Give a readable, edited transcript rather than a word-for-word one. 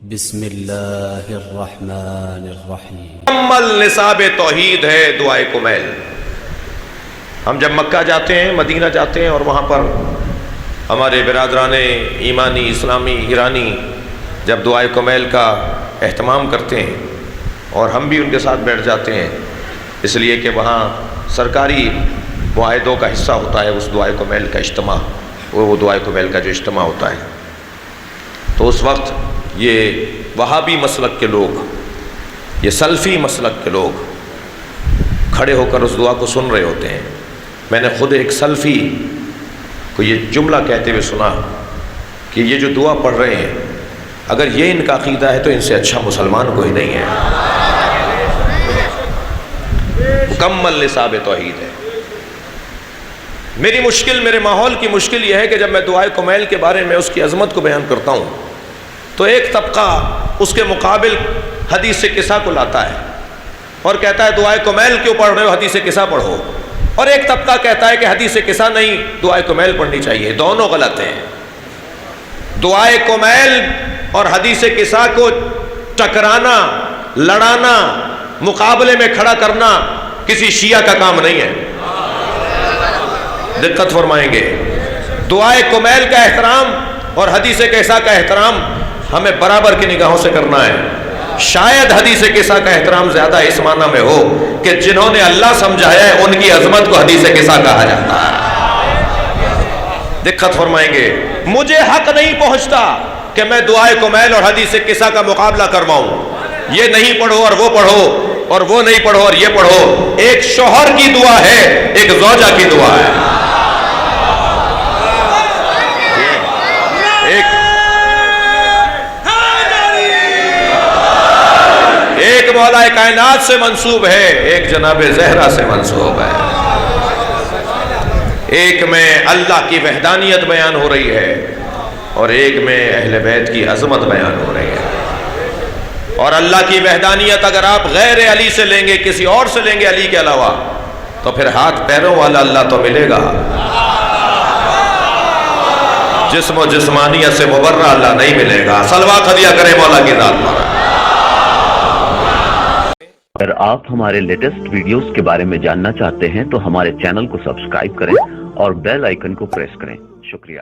بسم اللہ الرحمن الرحیم۔ مکمل نصاب توحید ہے دعائے کمیل۔ ہم جب مکہ جاتے ہیں، مدینہ جاتے ہیں، اور وہاں پر ہمارے برادران ایمانی اسلامی ایرانی جب دعائے کمیل کا اہتمام کرتے ہیں اور ہم بھی ان کے ساتھ بیٹھ جاتے ہیں، اس لیے کہ وہاں سرکاری معاہدوں کا حصہ ہوتا ہے اس دعائے کمیل کا اجتماع، وہ دعائے کمیل کا جو اجتماع ہوتا ہے، تو اس وقت یہ وہابی مسلک کے لوگ، یہ سلفی مسلک کے لوگ کھڑے ہو کر اس دعا کو سن رہے ہوتے ہیں۔ میں نے خود ایک سلفی کو یہ جملہ کہتے ہوئے سنا کہ یہ جو دعا پڑھ رہے ہیں، اگر یہ ان کا عقیدہ ہے تو ان سے اچھا مسلمان کوئی نہیں ہے۔ مکمل نصاب توحید ہے۔ میری مشکل، میرے ماحول کی مشکل یہ ہے کہ جب میں دعائے کمیل کے بارے میں اس کی عظمت کو بیان کرتا ہوں تو ایک طبقہ اس کے مقابل حدیث قصہ کو لاتا ہے اور کہتا ہے دعائے کمیل کیوں پڑھ رہے ہو، حدیث قصہ پڑھو، اور ایک طبقہ کہتا ہے کہ حدیث قصہ نہیں، دعائے کمیل پڑھنی چاہیے۔ دونوں غلط ہیں۔ دعائے کمیل اور حدیث قصہ کو ٹکرانا، لڑانا، مقابلے میں کھڑا کرنا کسی شیعہ کا کام نہیں ہے۔ دقت فرمائیں گے۔ دعائے کمیل کا احترام اور حدیث قصہ کا احترام ہمیں برابر کی نگاہوں سے کرنا ہے۔ شاید حدیث قصہ کا احترام زیادہ اس معنی میں ہو کہ جنہوں نے اللہ سمجھایا ہے ان کی عظمت کو حدیث قصہ کہا جاتا ہے۔ دقت فرمائیں گے۔ مجھے حق نہیں پہنچتا کہ میں دعائے کمیل اور حدیث قصہ کا مقابلہ کرواؤں، یہ نہیں پڑھو اور وہ پڑھو، اور وہ نہیں پڑھو اور یہ پڑھو۔ ایک شوہر کی دعا ہے، ایک زوجہ کی دعا ہے۔ ایک مولا کائنات سے منسوب ہے، ایک جناب زہرا سے منسوب ہے۔ ایک میں اللہ کی وحدانیت بیان ہو رہی ہے اور ایک میں اہل بیت کی عظمت بیان ہو رہی ہے۔ اور اللہ کی وحدانیت اگر آپ غیر علی سے لیں گے، کسی اور سے لیں گے علی کے علاوہ، تو پھر ہاتھ پیروں والا اللہ تو ملے گا، جسم و جسمانیت سے مبرہ اللہ نہیں ملے گا۔ صلوات ہدیہ کریں مولا کی ذات پر۔ اگر آپ ہمارے لیٹسٹ ویڈیوز کے بارے میں جاننا چاہتے ہیں تو ہمارے چینل کو سبسکرائب کریں اور بیل آئیکن کو پریس کریں۔ شکریہ۔